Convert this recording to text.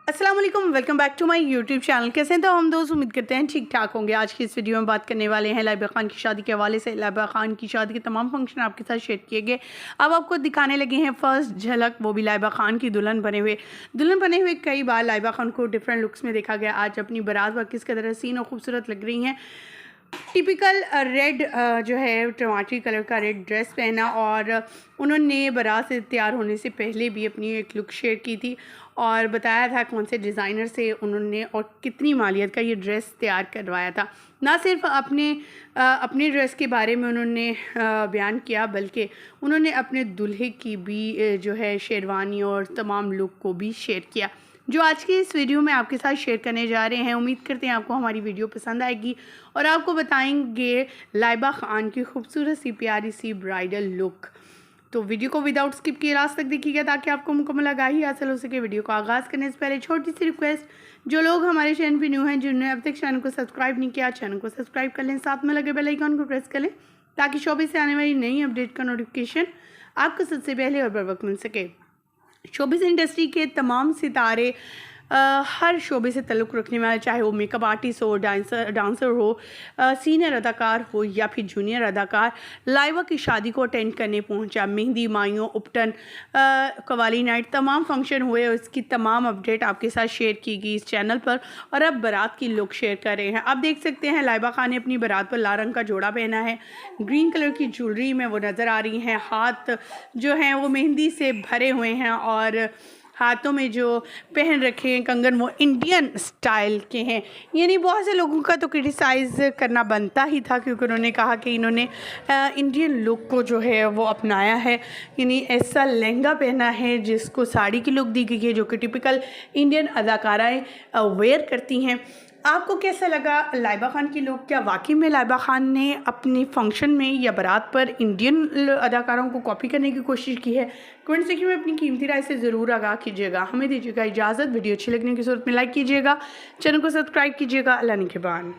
अस्सलाम वालेकुम, welcome back to my YouTube channel. कैसे हैं तो हम दोस्त, उम्मीद करते हैं ठीक ठाक होंगे। आज की इस वीडियो में बात करने वाले हैं लाइबा खान की शादी के हवाले से। लाइबा खान की शादी के तमाम फंक्शन आपके साथ शेयर किए गए। अब आपको दिखाने लगे हैं फर्स्ट झलक, वो भी लाइबा खान की दुल्हन बने हुए। कई बार लाइबा खान को डिफरेंट लुक्स में देखा गया। आज अपनी बारात पर किस कदर हसीन और खूबसूरत लग रही हैं। टिपिकल रेड जो है टमाटरी कलर का रेड ड्रेस पहना, और उन्होंने बारात से तैयार होने से पहले भी अपनी एक लुक शेयर की थी और बताया था कौन से डिज़ाइनर से उन्होंने और कितनी मालियत का ये ड्रेस तैयार करवाया था। ना सिर्फ अपने ड्रेस के बारे में उन्होंने बयान किया, बल्कि उन्होंने अपने दूल्हे की भी जो है शेरवानी और तमाम लुक को भी शेयर किया, जो आज की इस वीडियो में आपके साथ शेयर करने जा रहे हैं। उम्मीद करते हैं आपको हमारी वीडियो पसंद आएगी और आपको बताएंगे लाइबा खान की खूबसूरत सी प्यारी सी ब्राइडल लुक। तो वीडियो को विदाउट स्किप किए लास्ट तक देखिएगा ताकि आपको मुकम्मल आगाही हासिल हो सके। वीडियो को आगाज़ करने से पहले छोटी सी रिक्वेस्ट, जो लोग हमारे चैनल पर न्यू हैं, जिन्होंने अब तक चैनल को सब्सक्राइब नहीं किया, चैनल को सब्सक्राइब कर लें, साथ में लगे बेल आइकन को प्रेस कर लें ताकि शोबे से आने वाली नई अपडेट का नोटिफिकेशन आपको सबसे पहले और बर वक्त मिल सके। शोबिस इंडस्ट्री के तमाम सितारे हर शोबे से ताल्लुक़ रखने वाले, चाहे वो मेकअप आर्टिस्ट हो, डांसर हो, सीनियर अदाकार हो या फिर जूनियर अदाकार, लाइबा की शादी को अटेंड करने पहुंचा। मेहंदी, माइयों, उपटन, कवाली नाइट, तमाम फंक्शन हुए। उसकी तमाम अपडेट आपके साथ शेयर की गई इस चैनल पर। और अब बारात की लुक शेयर कर रहे हैं। आप देख सकते हैं लाइबा खान ने अपनी बारात पर लाल रंग का जोड़ा पहना है। ग्रीन कलर की ज्वेलरी में वो नज़र आ रही हैं। हाथ जो हैं वो मेहंदी से भरे हुए हैं और हाथों में जो पहन रखे हैं कंगन वो इंडियन स्टाइल के हैं। यानी बहुत से लोगों का तो क्रिटिसाइज़ करना बनता ही था, क्योंकि उन्होंने कहा कि इन्होंने इंडियन लुक को जो है वो अपनाया है। यानी ऐसा लहंगा पहना है जिसको साड़ी की लुक दी गई है, जो कि टिपिकल इंडियन अदाकाराएँ वेयर करती हैं। आपको कैसा लगा लाइबा खान की लुक? क्या वाकई में लाइबा खान ने अपने फंक्शन में या बारात पर इंडियन अदाकारों को कॉपी करने की कोशिश की है? कमेंट सेक्शन में अपनी कीमती राय से ज़रूर आगाह कीजिएगा। हमें दीजिएगा इजाज़त। वीडियो अच्छी लगने की सूरत में लाइक कीजिएगा, चैनल को सब्सक्राइब कीजिएगा। अल्लाह निगहबान।